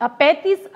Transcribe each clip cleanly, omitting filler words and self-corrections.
35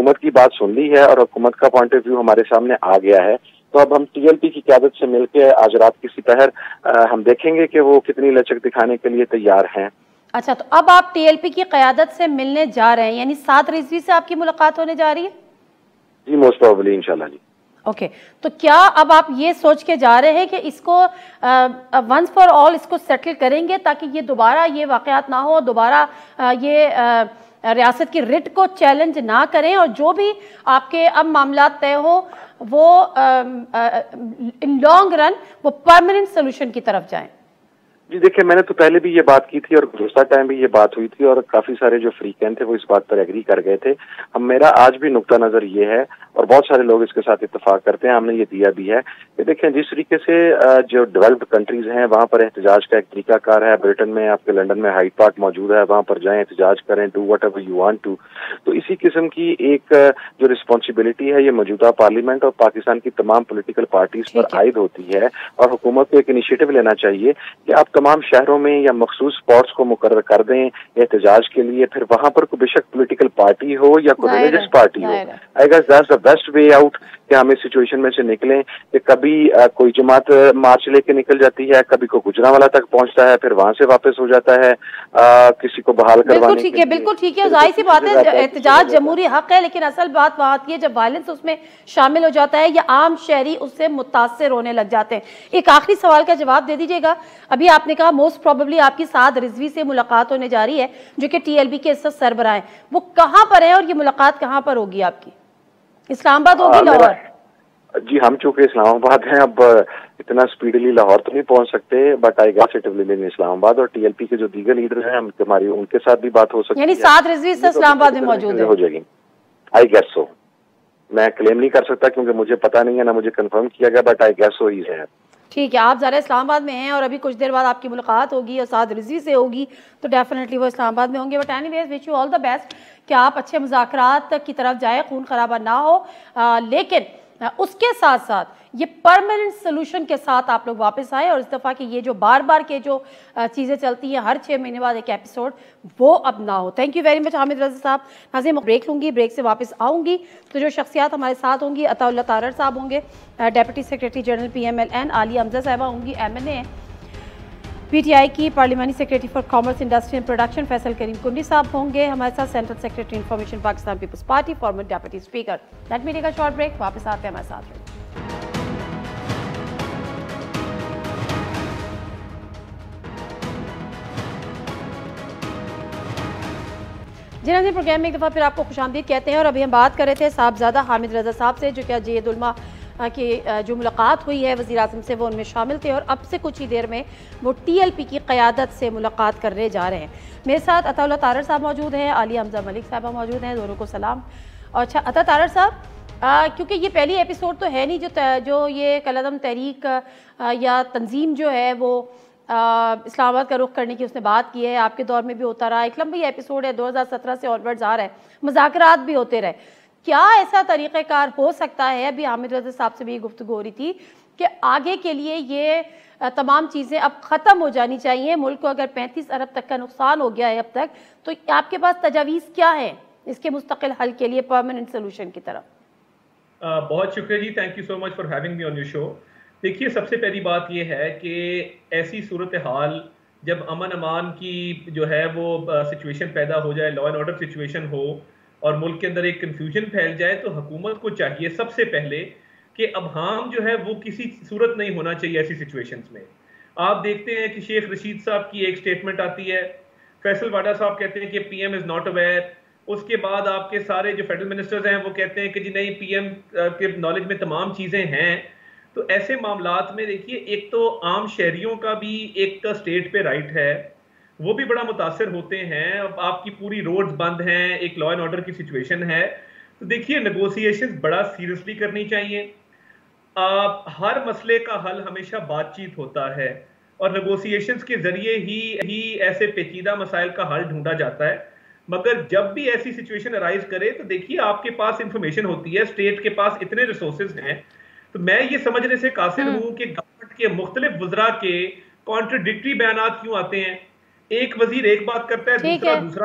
حکومت کی بات سن لی ہے اور حکومت کا پوائنٹ آف ویو ہمارے سامنے آ گیا ہے، تو اب ہم ٹی ایل پی کی قیادت سے مل کے آج رات کسی پہر ہم دیکھیں گے کہ وہ کتنی لچک دکھانے کے لیے تیار ہیں۔ اچھا، تو اب آپ ٹی ایل پی کی قیادت سے ملنے جا رہے ہیں، یعنی 7 رضوی سے آپ کی ملاقات ہونے جا رہی ہے؟ جی موسٹ پروبلی انشاءاللہ جی۔ اوکے، تو کیا اب آپ یہ سوچ کے جا رہے ہیں کہ اس کو ونس فار آل اس کو سیٹل کریں گے تاکہ یہ دوبارہ یہ واقعات نہ ہو، دوبارہ یہ ریاست کی رٹ کو چیلنج نہ کریں، اور جو بھی آپ کے اب معاملات طے ہو وہ ان لانگ رن وہ پرماننٹ سولوشن کی طرف جائیں؟ جی دیکھیں، میں نے تو پہلے بھی یہ بات کی تھی اور گزشتہ ٹائم بھی یہ بات ہوئی تھی، اور کافی سارے جو فریقین تھے وہ اس بات پر ایگری کر گئے تھے۔ میرا آج بھی نقطہ نظر یہ ہے اور بہت سارے لوگ اس کے ساتھ اتفاق کرتے ہیں، ہم نے یہ دیا بھی ہے کہ دیکھیں جس طریقے سے جو ڈیولپڈ کنٹریز ہیں وہاں پر احتجاج کا ایک طریقہ کار ہے، برٹن میں آپ کے لنڈن میں ہائیڈ پارک موجود ہے، وہاں پر جائیں احتجاج کریں، do whatever you want to, تو اسی قسم کی ایک جو رسپانسبلٹی ہے یہ موجودہ پارلیمنٹ اور پاکستان کی تمام پولیٹیکل پارٹیز پر عائد ہوتی ہے، اور حکومت کو ایک انیشیٹو لینا چاہیے کہ آپ تمام شہروں میں یا مخصوص اسپاٹس کو مقرر کر دیں احتجاج کے لیے، پھر وہاں پر کوئی بے شک پولیٹیکل پارٹی ہو یا کوئی religious party who, I guess that's the best way out کہ ہم اس سچویشن میں سے نکلیں کہ کبھی کوئی جماعت مارچ لے کے نکل جاتی ہے، کبھی کوئی گجرانوالہ تک پہنچتا ہے، پھر وہاں سے واپس ہو جاتا ہے کسی کو بحال کروانے کے لیے۔ بالکل ٹھیک ہے، ظاہر سی بات ہے احتجاج جمہوری حق ہے، لیکن اصل بات وہاں آتی ہے جب وائلنس اس میں شامل ہو جاتا ہے یا عام شہری اس سے متاثر ہونے لگ جاتے ہیں۔ ایک آخری سوال کا جواب دے دیجیے گا، ابھی آپ نے کہا موسٹ پروبیبلی آپ کی 7 رضوی سے ملاقات ہونے جا رہی ہے جو کہ ٹی ایل بی کے اس وقت سربراہ ہیں، وہ کہاں پر ہیں اور یہ ملاقات کہاں پر ہوگی آپ کی؟ اسلام آباد ہوگی، لاہور؟ جی ہم چونکہ اسلام آباد ہیں، اب اتنا سپیڈلی لاہور تو نہیں پہنچ سکتے، but I guess it will be in Islamabad, اور ٹی ایل پی کے جو دیگر لیڈر ہیں ہماری ان کے ساتھ بھی بات ہو سکتی ہے، یعنی 7 رضوی سے اسلام آباد میں موجود ہو جائے گی۔ آئی گیس سو، میں کلیم نہیں کر سکتا کیونکہ مجھے پتا نہیں ہے، نہ مجھے کنفرم کیا گیا، بٹ آئی گیس سو ہی ہے۔ ٹھیک ہے، آپ ذرا اسلام آباد میں ہیں اور ابھی کچھ دیر بعد آپ کی ملاقات ہوگی اور 7 رضوی سے ہوگی تو ڈیفینیٹلی وہ اسلام آباد میں ہوں گے، but anyways wish you all the best کہ آپ اچھے مذاکرات کی طرف جائیں، خون خرابہ نہ ہو، لیکن اس کے ساتھ ساتھ یہ پرماننٹ سلوشن کے ساتھ آپ لوگ واپس آئے، اور اس دفعہ کہ یہ جو بار بار کے جو چیزیں چلتی ہیں ہر 6 مہینے بعد ایک ایپیسوڈ، وہ اب نہ ہو۔ Thank you very much Hamid Raza sahab. ناظرین بریک لوں گی، بریک سے واپس آؤں گی تو جو شخصیات ہمارے ساتھ ہوں گی، عطا اللہ تارڑ صاحب ہوں گے، deputy secretary general P M L N, Aliya Hamza sahiba ہوں گی M N A, P T I کی پارلیمانی secretary for commerce industry and production Faisal Karim Kundi sahab ہوں گے ہمارے ساتھ، central secretary information Pakistan Peoples Party former deputy speaker. Let me take a short break, واپس آتے ہیں ہمارے ساتھ۔ جی ناظرین، پروگرام میں ایک دفعہ پھر آپ کو خوش آمدید کہتے ہیں، اور ابھی ہم بات کر رہے تھے صاحبزادہ حامد رضا صاحب سے جو کہ جید علماء کی جو ملاقات ہوئی ہے وزیر اعظم سے وہ ان میں شامل تھے، اور اب سے کچھ ہی دیر میں وہ ٹی ایل پی کی قیادت سے ملاقات کرنے جا رہے ہیں۔ میرے ساتھ عطا اللہ تارڑ صاحب موجود ہیں، عالیہ حمزہ ملک صاحبہ موجود ہیں، دونوں کو سلام۔ اور اچھا عطا تارڑ صاحب، کیونکہ یہ پہلی ایپیسوڈ تو ہے نہیں جو یہ کالعدم تحریک یا تنظیم جو ہے وہ اسلام آباد کا رخ کرنے کی اس نے بات کی ہے، آپ کے دور میں بھی ہوتا رہا، ایک لمبی ایپیسوڈ ہے 2017 سے آنورڈز آ رہا ہے، مذاکرات بھی ہوتے رہے، کیا ایسا طریقہ کار ہو سکتا ہے؟ ابھی حامد رضا صاحب سے بھی گفتگو ہو رہی تھی کہ آگے کے لیے یہ تمام چیزیں اب ختم ہو جانی چاہیے، ملک کو اگر 35 ارب تک کا نقصان ہو گیا ہے اب تک، تو آپ کے پاس تجاویز کیا ہیں اس کے مستقل حل کے لیے، پرماننٹ سولوشن کی طرف؟ بہت شکریہ جی، thank you so much for having me on your show. دیکھیے، سب سے پہلی بات یہ ہے کہ ایسی صورتحال جب امن امان کی جو ہے وہ سچویشن پیدا ہو جائے، لا اینڈ آرڈر سچویشن ہو اور ملک کے اندر ایک کنفیوژن پھیل جائے، تو حکومت کو چاہیے سب سے پہلے کہ ابہام جو ہے وہ کسی صورت نہیں ہونا چاہیے ایسی سچویشنز میں۔ آپ دیکھتے ہیں کہ شیخ رشید صاحب کی ایک سٹیٹمنٹ آتی ہے، فیصل واڈا صاحب کہتے ہیں کہ P M is not aware, اس کے بعد آپ کے سارے جو فیڈرل منسٹرز ہیں وہ کہتے ہیں کہ جی نہیں، پی ایم کے نالج میں تمام چیزیں ہیں۔ تو ایسے معاملات میں دیکھیے، ایک تو عام شہریوں کا بھی ایک اسٹیٹ پہ رائٹ ہے، وہ بھی بڑا متاثر ہوتے ہیں، اب آپ کی پوری روڈز بند ہیں، ایک لا اینڈ آرڈر کی سچویشن ہے، تو دیکھیے نیگوسیشنز بڑا سیریسلی کرنی چاہیے۔ ہر مسئلے کا حل ہمیشہ بات چیت ہوتا ہے، اور نیگوسیشنز کے ذریعے ہی ایسے پیچیدہ مسائل کا حل ڈھونڈا جاتا ہے۔ مگر جب بھی ایسی سچویشن ارائز کرے تو دیکھیے، آپ کے پاس انفارمیشن ہوتی ہے، اسٹیٹ کے پاس اتنے ریسورسز ہیں، تو میں یہ سمجھنے سے قاصر ہوں کہ گورنمنٹ کے مختلف وزراء کے کانٹرڈکٹری بیانات کیوں آتے ہیں، ایک وزیر ایک بات کرتا ہے، دوسرا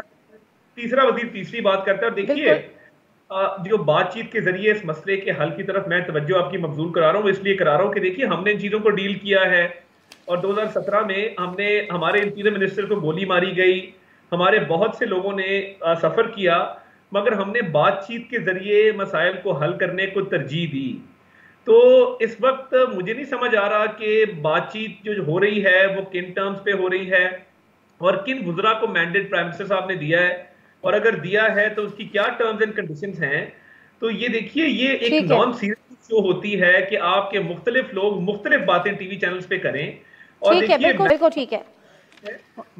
تیسرا وزیر تیسری بات کرتا ہے۔ اور دیکھیے، جو بات چیت کے ذریعے اس مسئلے کے حل کی طرف میں توجہ آپ کی مبذول کرا رہا ہوں، اس لیے کرا رہا ہوں کہ دیکھیے ہم نے ان چیزوں کو ڈیل کیا ہے، اور 2017 میں ہمارے انٹیریئر منسٹر کو گولی ماری گئی، ہمارے بہت سے لوگوں نے سفر کیا، مگر ہم نے بات چیت کے ذریعے مسائل کو حل کرنے کو ترجیح دی. تو اس وقت مجھے نہیں سمجھ آ رہا کہ بات چیت جو ہو رہی ہے وہ کن ٹرمز پہ ہو رہی ہے اور کن وزراء کو مینڈیٹ پرائم منسٹر صاحب نے دیا ہے، اور اگر دیا ہے تو اس کی کیا ٹرمز اینڈ کنڈیشنز ہیں. تو یہ دیکھیے یہ ایک نان سیریس شو ہوتی ہے کہ آپ کے مختلف لوگ مختلف باتیں ٹی وی چینلز پہ کریں. اور ٹھیک ہے، بالکل بالکل ٹھیک ہے،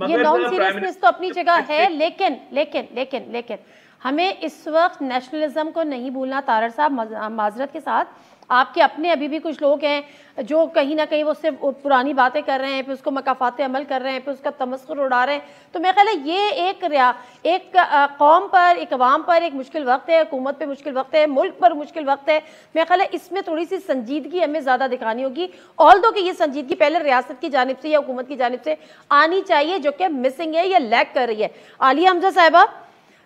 یہ نان سیریسنس تو اپنی جگہ ہے، لیکن ہمیں اس وقت نیشنلزم کو نہیں بھولنا. طاہر صاحب معذرت کے ساتھ، آپ کے اپنے ابھی بھی کچھ لوگ ہیں جو کہیں نہ کہیں وہ صرف پرانی باتیں کر رہے ہیں، پھر اس کو مکافات عمل کر رہے ہیں، پھر اس کا تمسخر اڑا رہے ہیں. تو میرا خیال ہے یہ ایک قوم پر، ایک عوام پر ایک مشکل وقت ہے، حکومت پہ مشکل وقت ہے، ملک پر مشکل وقت ہے. میرا خیال ہے اس میں تھوڑی سی سنجیدگی ہمیں زیادہ دکھانی ہوگی، آلدو کہ یہ سنجیدگی پہلے ریاست کی جانب سے یا حکومت کی جانب سے آنی چاہیے، جو کہ مسنگ ہے یا لیک کر رہی ہے. عالیہ حمزہ صاحبہ،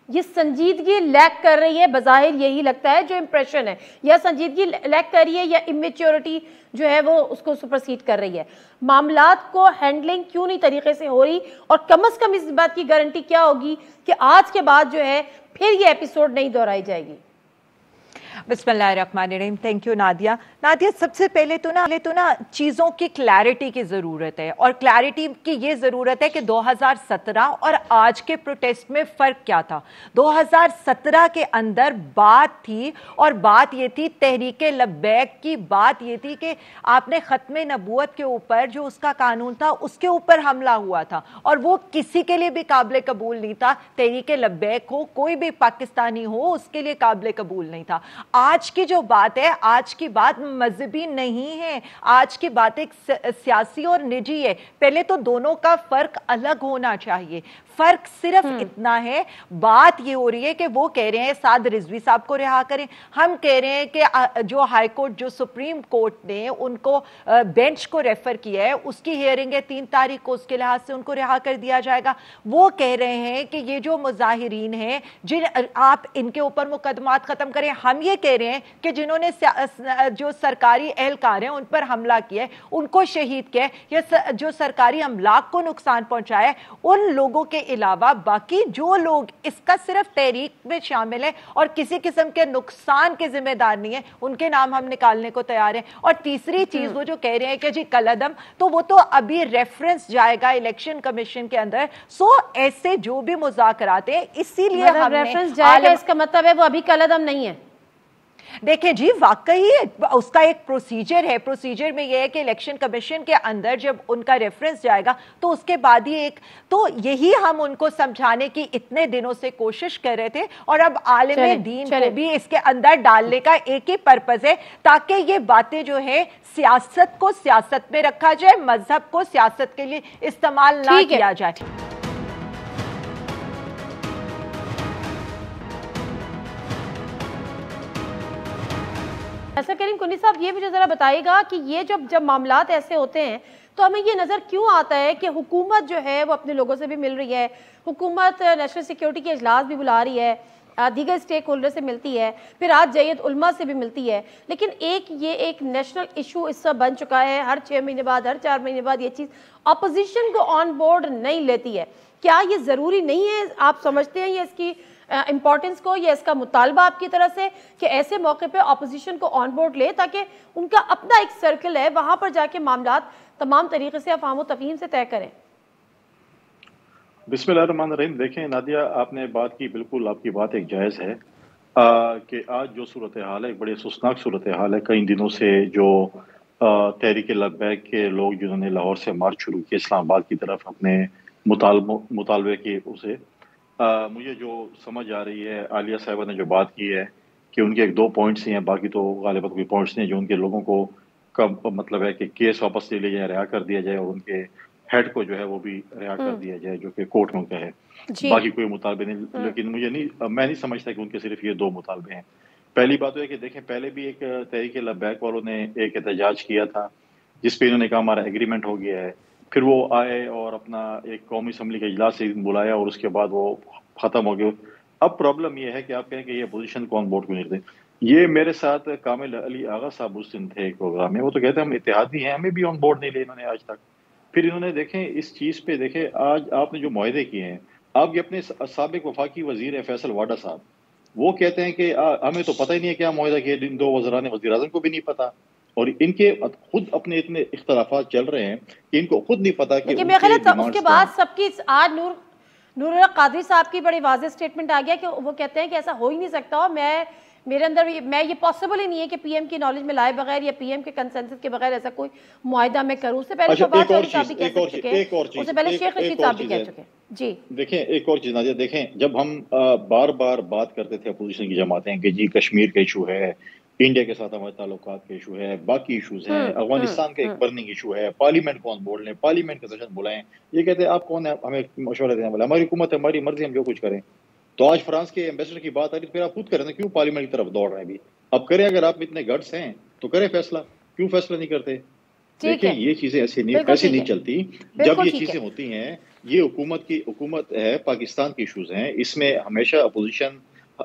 یہ سنجیدگی لیک کر رہی ہے، بظاہر یہی لگتا ہے جو امپریشن ہے، یا سنجیدگی لیک کر رہی ہے یا امیچیورٹی جو ہے وہ اس کو سپرسیڈ کر رہی ہے. معاملات کو ہینڈلنگ کیوں نہیں طریقے سے ہو رہی، اور کم از کم اس بات کی گارنٹی کیا ہوگی کہ آج کے بعد جو ہے پھر یہ ایپیسوڈ نہیں دہرائی جائے گی؟ بسم اللہ الرحمن الرحیم. Thank you Nadia. نادیہ، سب سے پہلے تو نا چیزوں کی کلیئرٹی کی ضرورت ہے، اور کلیئرٹی کی یہ ضرورت ہے کہ 2017 اور آج کے پروٹیسٹ میں فرق کیا تھا. 2017 کے اندر بات تھی، اور بات یہ تھی تحریک لبیک کی، بات یہ تھی کہ آپ نے ختم نبوت کے اوپر جو اس کا قانون تھا اس کے اوپر حملہ ہوا تھا، اور وہ کسی کے لیے بھی قابل قبول نہیں تھا. تحریک لبیک ہو، کوئی بھی پاکستانی ہو، اس کے لیے قابل قبول نہیں تھا. آج کی جو بات ہے، آج کی بات مذہبی نہیں ہے، آج کی بات ایک سیاسی اور نجی ہے. پہلے تو دونوں کا فرق الگ ہونا چاہیے. فرق صرف اتنا ہے، بات یہ ہو رہی ہے کہ وہ کہہ رہے ہیں سعد رضوی صاحب کو رہا کریں، ہم کہہ رہے ہیں کہ جو ہائی کورٹ، جو سپریم کورٹ نے ان کو بینچ کو ریفر کیا ہے، اس کی ہیئرنگ ہے 3 تاریخ کو، اس کے لحاظ سے ان کو رہا کر دیا جائے گا. وہ کہہ رہے ہیں کہ یہ جو مظاہرین ہیں جن آپ ان کے اوپر مقدمات ختم کریں. ہم یہ کہہ رہے ہیں کہ جنہوں نے جو سرکاری اہلکار ہیں ان پر حملہ کیا ہے، ان کو شہید کیا ہے، یا جو سرکاری املاک کو نقصان پہنچایا ہے، ان لوگوں کے علاوہ باقی جو لوگ اس کا صرف تحریک میں شامل ہیں اور کسی قسم کے نقصان کے ذمہ دار نہیں ہیں، ان کے نام ہم نکالنے کو تیار ہیں. اور تیسری چیز وہ جو کہہ رہے ہیں کہ جی کالعدم، تو وہ تو ابھی ریفرنس جائے گا الیکشن کمیشن کے اندر. سو ایسے جو بھی مذاکرات ہیں، اسی لیے ہم نے ریفرنس جائے گا، اس کا مطلب ہے وہ ابھی کالعدم نہیں ہے. دیکھیں جی، واقعی اس کا ایک پروسیجر ہے. پروسیجر میں یہ ہے کہ الیکشن کمیشن کے اندر جب ان کا ریفرنس جائے گا تو اس کے بعد ہی تو یہی ہم ان کو سمجھانے کی اتنے دنوں سے کوشش کر رہے تھے، اور اب عالم دین کو بھی اس کے اندر ڈالنے کا ایک ہی پرپز ہے، تاکہ یہ باتیں جو ہے سیاست کو سیاست میں رکھا جائے، مذہب کو سیاست کے لیے استعمال نہ کیا جائے. ایسا کریم کنی صاحب، یہ مجھے ذرا بتائے گا کہ یہ جب معاملات ایسے ہوتے ہیں تو ہمیں یہ نظر کیوں آتا ہے کہ حکومت جو ہے وہ اپنے لوگوں سے بھی مل رہی ہے، حکومت نیشنل سیکیورٹی کے اجلاس بھی بلا رہی ہے، دیگر اسٹیک ہولڈر سے ملتی ہے، پھر آج جمعیت علماء سے بھی ملتی ہے، لیکن یہ ایک نیشنل ایشو اس سے بن چکا ہے. ہر 6 مہینے بعد، ہر 4 مہینے بعد یہ چیز اپوزیشن کو آن بورڈ نہیں لیتی ہے. کیا یہ ضروری نہیں ہے؟ آپ سمجھتے ہیں یہ اس کی امپورٹنس کو، یا اس کا مطالبہ آپ کی طرف سے کہ ایسے موقع پہ اپوزیشن کو آن بورڈ لے، تاکہ ان کا اپنا ایک سرکل ہے، وہاں پر جا کے معاملات تمام طریقے سے افہام و تفہیم سے طے کریں؟ بسم اللہ الرحمن الرحیم. دیکھیں نادیہ، آپ نے بات کی، بالکل آپ کی بات ایک جائز ہے کہ آج جو صورتحال ہے ایک بڑی افسوسناک صورتحال ہے. کئی دنوں سے جو تحریک لبیک کے لوگ جنہوں نے لاہور سے مارچ شروع کیا اسلام آباد کی طرف اپنے مطالبے کی، اسے مجھے جو سمجھ آ رہی ہے، عالیہ صاحبہ نے جو بات کی ہے کہ ان کے 1-2 پوائنٹس ہی ہیں، باقی تو غالباً کوئی پوائنٹس نہیں، جو ان کے لوگوں کو کا مطلب ہے کہ کیس واپس لے جائے، رہا کر دیا جائے، اور ان کے ہیڈ کو جو ہے وہ بھی رہا کر دیا جائے، جو کہ کورٹ میں کا ہے. باقی کوئی مطالبے نہیں. لیکن میں نہیں سمجھتا کہ ان کے صرف یہ 2 مطالبے ہیں. پہلی بات تو ہے کہ دیکھیں، پہلے بھی ایک تحریک لبیک والوں نے ایک احتجاج کیا تھا جس پہ انہوں نے کہا ہمارا ایگریمنٹ ہو گیا ہے. پھر وہ آئے اور اپنا ایک قومی اسمبلی کا اجلاس ایک دن بلایا، اور اس کے بعد وہ ختم ہو گئے. اب پرابلم یہ ہے کہ آپ کہیں کہ یہ اپوزیشن کو آن بورڈ کیوں نہیں کرتے. یہ میرے ساتھ کامل علی آغا صاحب اس دن تھے ایک پروگرام میں, وہ تو کہتے ہیں ہم اتحادی ہیں, ہمیں بھی آن بورڈ نہیں لے انہوں نے آج تک. پھر انہوں نے دیکھیں اس چیز پہ, دیکھیں آج آپ نے جو معاہدے کیے ہیں, آپ کے اپنے سابق وفاقی وزیر ہیں فیصل واڈا صاحب, وہ کہتے ہیں کہ ہمیں تو پتہ ہی نہیں ہے کیا معاہدہ کیا, ان دو وزراء نے وزیر اعظم کو بھی نہیں پتا, اور ان کے خود اپنے اتنے اختلافات چل رہے ہیں کہ ان کو خود نہیں پتا کہ اس کے بعد سب کی آج نور اللہ قادری صاحب کی بڑی واضح سٹیٹمنٹ آ گیا کہ وہ کہتے ہیں کہ ایسا ہو ہی نہیں سکتا, اور میرے اندر میں یہ پاسبل ہی نہیں ہے کہ پی ایم کی نالج میں لائے بغیر یا پی ایم کے کنسنسس کے بغیر ایسا کوئی معاہدہ میں کروں. اس سے پہلے شہباز شریف صاحب بھی کہہ چکے ہیں, اس سے پہلے شیخ رشید صاحب بھی کہہ چکے ہیں. جی دیکھیں ایک اور چیز نادیہ, دیکھیں جب ہم بار بار بات کرتے تھے اپوزیشن کی جماعتیں کہ جی کشمیر کا ایشو ہے, انڈیا کے ساتھ ہمارے تعلقات کا ایشو ہے, باقی ایشوز ہیں, افغانستان کا ایک برننگ ایشو ہے, پارلیمنٹ کو آن بورڈ لیں, پارلیمنٹ کا سیشن بلائیں, یہ کہتے ہیں آپ کون ہیں ہمیں مشورہ دینے والے, ہماری حکومت ہے, ہماری مرضی, ہم جو کچھ کریں. تو آج فرانس کے ایمبیسڈر کی بات آ رہی تو پھر آپ خود کریں نا, کیوں پارلیمنٹ کی طرف دوڑ رہے ہیں بھی, اب کریں, اگر آپ اتنے گٹس ہیں تو کریں فیصلہ, کیوں فیصلہ نہیں کرتے. دیکھیں یہ چیزیں ایسے نہیں چلتی. جب یہ چیزیں ہوتی ہیں, یہ حکومت ہے, پاکستان کے ایشوز ہیں, اس میں ہمیشہ اپوزیشن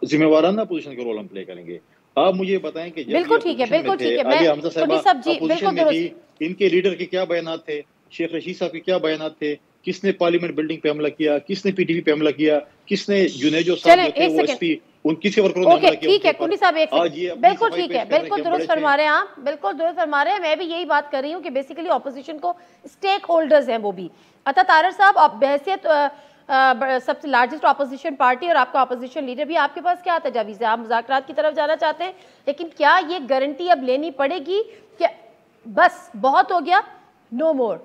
ذمہ وارانہ اپوزیشن کا رول ہم پلے کریں گے. آپ مجھے بتائیں کہ جب عالیہ حمزہ صاحبہ اپوزیشن میں تھی, ان کے لیڈر کے کیا بیانات تھے, شیخ رشید صاحب کے کیا بیانات تھے, کس نے پارلیمنٹ بلڈنگ پہ حملہ کیا, کس نے پی ٹی وی پہ حملہ کیا, کس نے جنیجو صاحب جو تھے وہ ایس پی, ان کسی ورکروں نے حملہ کیا. ٹھیک ہے کنڈی صاحب, ایک بالکل ٹھیک ہے, بالکل درست فرما رہے ہیں آپ, بالکل درست فرما رہے ہیں. میں بھی یہی بات کر رہی ہوں کہ بیسیکلی اپوزیشن کو اسٹیک ہولڈرز ہیں وہ بھی. عطا طاہر صاحب, آپ بحیثیت سب سے لارجسٹ اپوزیشن پارٹی اور آپ کا اپوزیشن لیڈر بھی, آپ کے پاس کیا تجاویز ہے؟ آپ مذاکرات کی طرف جانا چاہتے ہیں, لیکن کیا یہ گارنٹی اب لینی پڑے گی کہ بس بہت ہو گیا, نو مور؟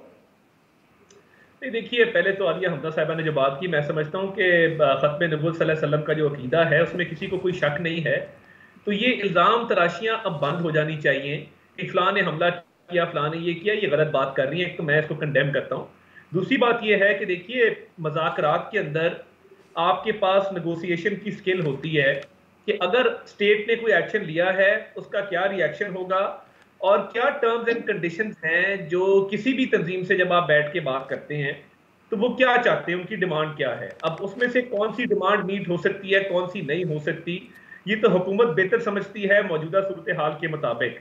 نہیں دیکھیے, پہلے تو عالیہ حمزہ صاحبہ نے جو بات کی, میں سمجھتا ہوں کہ ختم نبوت صلی اللہ علیہ وسلم کا جو عقیدہ ہے اس میں کسی کو کوئی شک نہیں ہے. تو یہ الزام تراشیاں اب بند ہو جانی چاہیے کہ فلاں نے حملہ کیا, فلاں نے یہ کیا, یہ غلط بات کر رہی ہیں, تو میں اس کو کنڈیم کرتا ہوں. دوسری بات یہ ہے کہ دیکھیے مذاکرات کے اندر آپ کے پاس نیگوسیشن کی سکل ہوتی ہے کہ اگر اسٹیٹ نے کوئی ایکشن لیا ہے اس کا کیا ری ایکشن ہوگا, اور کیا ٹرمز اینڈ کنڈیشنز ہیں جو کسی بھی تنظیم سے جب آپ بیٹھ کے بات کرتے ہیں تو وہ کیا چاہتے ہیں, ان کی ڈیمانڈ کیا ہے. اب اس میں سے کون سی ڈیمانڈ میٹ ہو سکتی ہے, کون سی نہیں ہو سکتی, یہ تو حکومت بہتر سمجھتی ہے موجودہ صورتحال کے مطابق.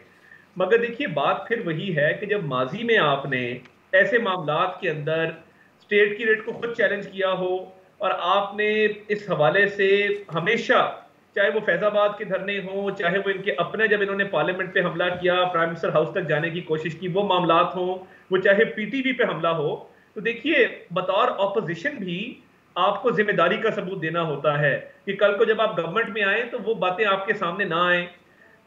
مگر دیکھیے بات پھر وہی ہے کہ جب ماضی میں آپ نے ایسے معاملات کے اندر اسٹیٹ کی ریٹ کو خود چیلنج کیا ہو, اور آپ نے اس حوالے سے ہمیشہ, چاہے وہ فیض آباد کے دھرنے ہوں, چاہے وہ ان کے اپنے جب انہوں نے پارلیمنٹ پہ حملہ کیا, پرائم منسٹر ہاؤس تک جانے کی کوشش کی, وہ معاملات ہوں, وہ چاہے پی ٹی وی پہ حملہ ہو, تو دیکھیے بطور اپوزیشن بھی آپ کو ذمہ داری کا ثبوت دینا ہوتا ہے کہ کل کو جب آپ گورنمنٹ میں آئیں تو وہ باتیں آپ کے سامنے نہ آئیں.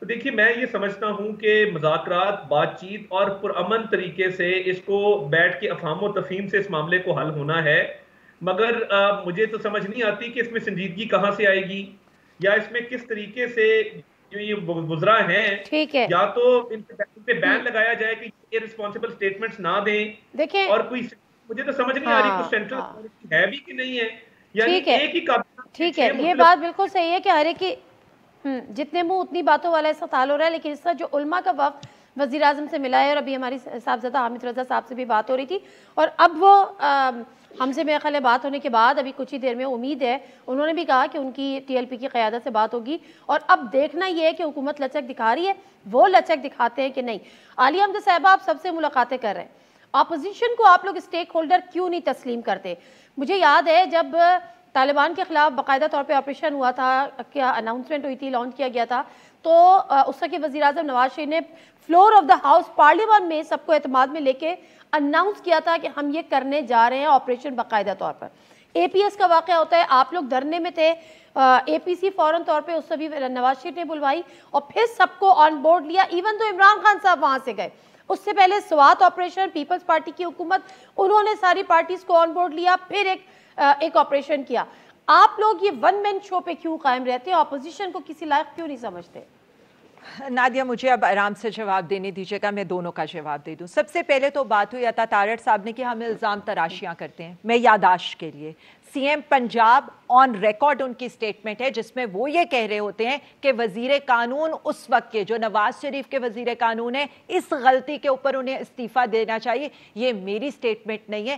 تو دیکھیے میں یہ سمجھتا ہوں کہ مذاکرات, بات چیت اور پرامن طریقے سے اس کو بیٹھ کے افہام و تفہیم سے اس معاملے کو حل ہونا ہے. مگر مجھے تو سمجھ نہیں آتی کہ اس میں سنجیدگی کہاں سے آئے گی, یا اس میں کس طریقے سے جو یہ وزراء ہیں یا تو ان پہ بین لگایا جائے کہ یہ رسپانسبل سٹیٹمنٹس نہ دیں, اور کوئی مجھے تو سمجھ نہیں آ رہی کوئی سینٹرل اتھارٹی ہے بھی کہ نہیں ہے, یعنی ایک ہی کابینہ. ٹھیک ہے, یہ بات بالکل صحیح ہے کہ ہر ایک کی جتنے منہ اتنی باتوں والا اس وقت حال ہو رہا ہے. لیکن اس طرح جو علماء کا وفد وزیر اعظم سے ملا ہے, اور ابھی ہماری صاحبزادہ حامد رضا صاحب سے بھی بات ہو رہی تھی, اور اب وہ ہم سے میرے خیال ہے بات ہونے کے بعد ابھی کچھ ہی دیر میں امید ہے, انہوں نے بھی کہا کہ ان کی ٹی ایل پی کی قیادت سے بات ہوگی, اور اب دیکھنا یہ ہے کہ حکومت لچک دکھا رہی ہے, وہ لچک دکھاتے ہیں کہ نہیں. عالیہ حمزہ صاحبہ, آپ سب سے ملاقاتیں کر رہے ہیں, اپوزیشن کو آپ لوگ اسٹیک ہولڈر کیوں نہیں تسلیم کرتے؟ مجھے یاد ہے جب طالبان کے خلاف باقاعدہ طور پہ آپریشن ہوا تھا, کیا اناؤنسمنٹ ہوئی تھی, لانچ کیا گیا تھا, تو اس وقت وزیر اعظم نواز شریف نے فلور آف دا ہاؤس پارلیمان میں سب کو اعتماد میں لے کے اناؤنس کیا تھا کہ ہم یہ کرنے جا رہے ہیں آپریشن باقاعدہ طور پر. اے پی ایس کا واقعہ ہوتا ہے, آپ لوگ دھرنے میں تھے, اے پی سی فوراً طور پہ اس سے بھی نواز شریف نے بلوائی اور پھر سب کو آن بورڈ لیا, ایون تو عمران خان صاحب وہاں سے گئے. اس سے پہلے سوات آپریشن, پیپلز پارٹی کی حکومت, انہوں نے ساری پارٹیز کو آن بورڈ لیا, پھر ایک آپریشن کیا. آپ لوگ یہ ون مین شو پہ کیوں قائم رہتے ہیں, اپوزیشن کو کسی لائق کیوں نہیں سمجھتے؟ نادیہ مجھے اب آرام سے جواب دینے دیجیے گا, میں دونوں کا جواب دے دوں. سب سے پہلے تو بات ہوئی عطا طاہر صاحب نے کہ ہم الزام تراشیاں کرتے ہیں. میں یاداشت کے لیے, C M Punjab on record ان کی سٹیٹمنٹ ہے جس میں وہ یہ کہہ رہے ہوتے ہیں کہ وزیر قانون اس وقت کے جو نواز شریف کے وزیر قانون ہیں, اس غلطی کے اوپر انہیں استعفیٰ دینا چاہیے. یہ میری سٹیٹمنٹ نہیں ہے,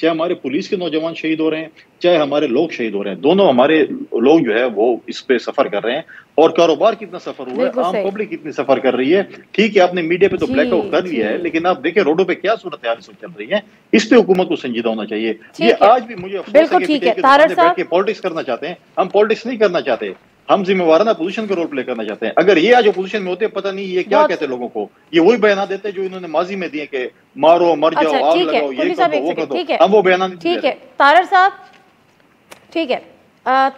چاہے ہمارے پولیس کے نوجوان شہید ہو رہے ہیں، چاہے ہمارے لوگ شہید ہو رہے ہیں، دونوں ہمارے لوگ جو ہے وہ اس پہ سفر کر رہے ہیں. اور کاروبار کتنا سفر ہوا ہے، عام پبلک کتنی سفر کر رہی ہے. ٹھیک ہے آپ نے میڈیا پہ تو بلیک آؤٹ کر لیا ہے، لیکن آپ دیکھیں روڈوں پہ کیا صورتحال اس وقت چل رہی ہے. اس پہ حکومت کو سنجیدہ ہونا چاہیے. یہ آج بھی مجھے افسوس ہے کہ بیٹھ کے پالیٹکس کرنا چاہتے ہیں. ہم پالیٹکس نہیں کرنا چاہتے، ہم ذمہ وارانہ اپوزیشن کا رول پلے کرنا چاہتے ہیں. اگر یہ آج اپوزیشن میں ہوتے پتہ نہیں یہ کیا کہتے لوگوں کو، یہ وہی بیانات دیتے جو انہوں نے ماضی میں دیے کہ مارو مر جاؤ آگ لگاؤ یہ کر دو وہ کر دو. ہم وہ بیانات نہیں. ٹھیک ہے طاہر صاحب، ٹھیک ہے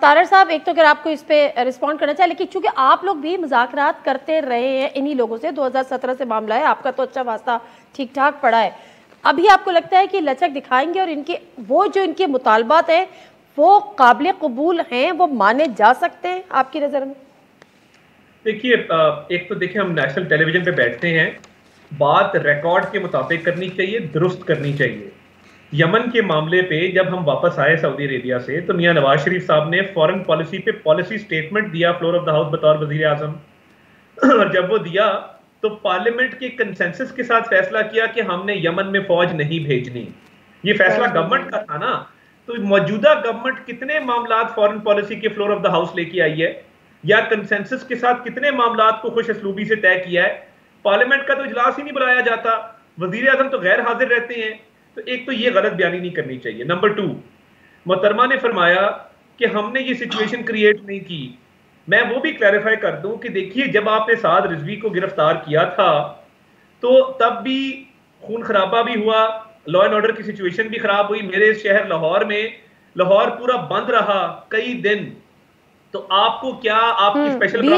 طاہر صاحب، ایک تو اگر آپ کو اس پہ رسپونڈ کرنا چاہے، لیکن چونکہ آپ لوگ بھی مذاکرات کرتے رہے ہیں انہی لوگوں سے، 2017 سے معاملہ ہے، آپ کا تو اچھا واسطہ ٹھیک ٹھاک پڑا ہے، ابھی آپ کو لگتا ہے کہ لچک دکھائیں گے اور ان کے وہ جو ان کے مطالبات ہیں وہ قابل قبول ہیں، وہ مانے جا سکتے ہیں آپ کی نظر میں؟ دیکھیے ایک تو دیکھیں ہم نیشنل ٹیلی ویژن پہ بیٹھتے ہیں، بات ریکارڈ کے مطابق کرنی چاہیے، درست کرنی چاہیے. یمن کے معاملے پہ جب ہم واپس آئے سعودی عربیہ سے تو میاں نواز شریف صاحب نے فورن پالیسی پہ پالیسی سٹیٹمنٹ دیا فلور آف دا ہاؤس بطور وزیر اعظم. اور جب وہ دیا تو پارلیمنٹ کے کنسنسس کے ساتھ فیصلہ کیا کہ ہم نے یمن میں فوج نہیں بھیجنی. یہ فیصلہ گورنمنٹ کا تھا نا. تو موجودہ گورنمنٹ کتنے معاملات فورن پالیسی کے فلور آف دا ہاؤس لے کے آئی ہے، یا کنسنسس کے ساتھ کتنے معاملات کو خوش اسلوبی سے طے کیا ہے؟ پارلیمنٹ کا تو اجلاس ہی نہیں بلایا جاتا، وزیر اعظم تو غیر حاضر رہتے ہیں. تو ایک تو یہ غلط بیانی نہیں کرنی چاہیے. نمبر 2، محترمہ نے فرمایا کہ ہم نے یہ سچویشن کریٹ نہیں کی. میں وہ بھی کلیریفائی کر دوں کہ دیکھیے جب آپ نے سعد رضوی کو گرفتار کیا تھا تو تب بھی خون خرابہ بھی ہوا، لا اینڈ آرڈر کی سچویشن بھی خراب ہوئی. میرے شہر لاہور میں لاہور پورا بند رہا کئی دن. تو آپ کو کیا آپ کی اسپیشل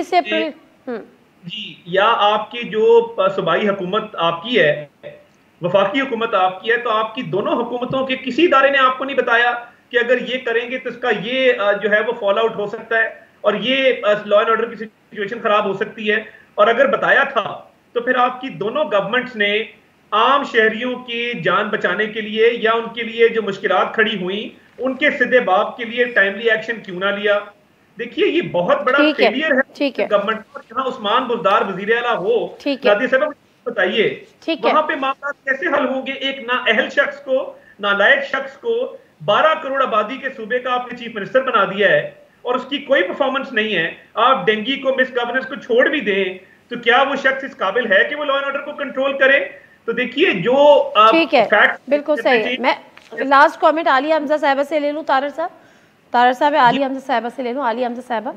جی یا آپ کی جو صوبائی حکومت آپ کی ہے، وفاقی حکومت آپ کی ہے، تو آپ کی دونوں حکومتوں کے کسی ادارے نے آپ کو نہیں بتایا کہ اگر یہ کریں گے تو اس کا یہ جو ہے وہ فال آؤٹ ہو سکتا ہے اور یہ لا اینڈ آرڈر کی سچویشن خراب ہو سکتی ہے. اور اگر بتایا تھا تو پھر آپ کی دونوں گورنمنٹس نے عام شہریوں کی جان بچانے کے لیے یا ان کے لیے جو مشکلات کھڑی ہوئیں ان کے سدے باب کے لیے ٹائملی ایکشن کیوں نہ لیا؟ دیکھیے یہ بہت بڑا فیلئر ہے گورنمنٹ کو. جہاں عثمان بزدار وزیر اعلیٰ ہو، نادیہ صاحب بتائیے وہاں پہ معاملات کیسے حل ہوں گے؟ ایک نااہل شخص کو، نالائق شخص کو 12 کروڑ آبادی کے صوبے کا آپ نے چیف منسٹر بنا دیا ہے اور اس کی کوئی پرفارمنس نہیں ہے. آپ ڈینگی کو، مس گورننس کو چھوڑ بھی دیں تو کیا وہ شخص اس قابل ہے کہ وہ لا اینڈ آرڈر کو کنٹرول کرے؟ تو دیکھیے جو فیکٹ بالکل صحیح ہے. میں لاسٹ کامنٹ عالیہ حمزہ صاحبہ سے لے لوں. طاہر صاحب عالیہ حمزہ صاحبہ سے لے لوں. عالیہ حمزہ صاحبہ،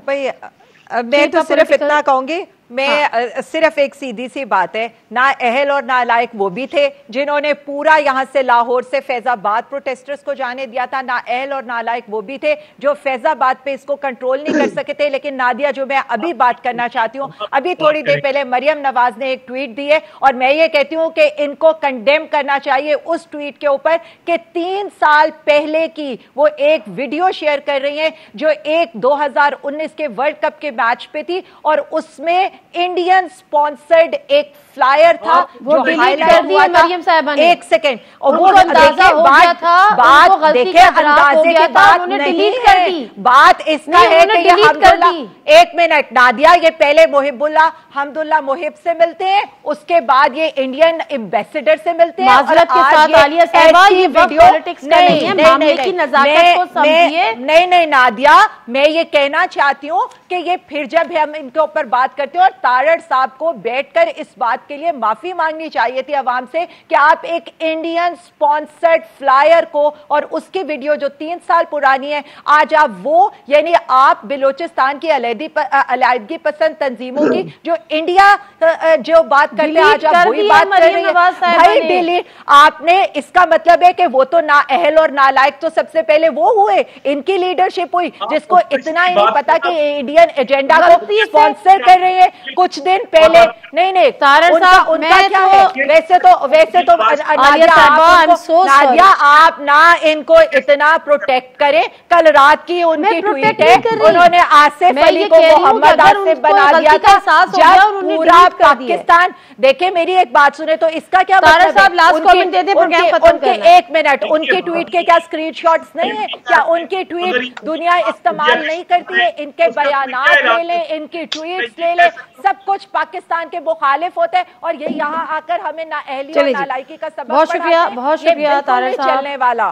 میں تو صرف اتنا کہوں گی، میں صرف ایک سیدھی سی بات ہے، نا اہل اور نالائق وہ بھی تھے جنہوں نے پورا یہاں سے لاہور سے فیض آباد پروٹیسٹرز کو جانے دیا تھا. نا اہل اور نالائق وہ بھی تھے جو فیض آباد پہ اس کو کنٹرول نہیں کر سکے تھے. لیکن نادیہ جو میں ابھی بات کرنا چاہتی ہوں، ابھی تھوڑی دیر پہلے مریم نواز نے ایک ٹویٹ دی ہے اور میں یہ کہتی ہوں کہ ان کو کنڈیم کرنا چاہیے اس ٹویٹ کے اوپر کہ 3 سال پہلے کی وہ ایک ویڈیو شیئر کر رہی ہیں جو 2019 کے ورلڈ کپ کے میچ پہ تھی اور اس میں انڈین سپانسرڈ ایک فلائر تھا جو ہائی لائٹ ہوا تھا. ایک سیکنڈ، وہ اندازہ ہو گیا تھا، بات دیکھیں اندازے کی بات نہیں ہے، بات اس کا ہے کہ یہ حمداللہ، ایک منٹ نادیہ، یہ پہلے محب اللہ حمداللہ محب سے ملتے ہیں، اس کے بعد یہ انڈین ایمبیسیڈر سے ملتے ہیں. معذرت کے ساتھ عالیہ صاحبہ، یہ وقت پولیٹکس کا نہیں ہے، معاملے کی نزاکت کو سمجھیے. نہیں نادیہ، میں یہ کہنا چاہتی ہوں کہ یہ پھر جب ہم ان کے اوپر بات کرتے ہیں، اور تارڑ صاحب کو بیٹھ کر اس بات کے لیے معافی مانگنی چاہیے تھی عوام سے کہ آپ ایک انڈین سپانسرڈ فلائر کو اور اس کی ویڈیو جو 3 سال پرانی ہے، آج آپ وہ، یعنی آپ بلوچستان کی علیحدگی پسند تنظیموں کی جو انڈیا جو بات کرتے ہیں آج آپ وہی بات کر رہی ہیں. بھائی ڈیلیٹ آپ نے، اس کا مطلب ہے کہ وہ تو نا اہل اور نالائق تو سب سے پہلے وہ ہوئے، ان کی لیڈرشپ ہوئی جس کو اتنا ہی نہیں پتا کہ انڈین ایجنڈا کو سپانسر کر رہے ہیں. کچھ دن پہلے نہیں طاہر صاحب، ان کا کیا ہے، ویسے تو نادیہ آپ نہ ان کو اتنا پروٹیکٹ کریں. کل رات کی ان کی ٹویٹ ہے، انہوں نے آصف علی کو محمد آصف بنا دیا تھا جب پورا پاکستان. دیکھیں میری ایک بات سنیں تو اس کا کیا مطلب ہے؟ ایک منٹ، ان کی ٹویٹ کے کیا اسکرین شاٹس نہیں ہیں؟ کیا ان کی ٹویٹ دنیا استعمال نہیں کرتی ہے؟ ان کے بیانات لے لیں، ان کی ٹویٹس لے لیں، سب کچھ پاکستان کے مخالف ہوتا ہے اور یہ یہاں آ کر ہمیں نااہلی اور نالائکی کا سبب بہت شکریہ طاہر صاحب. چلنے والا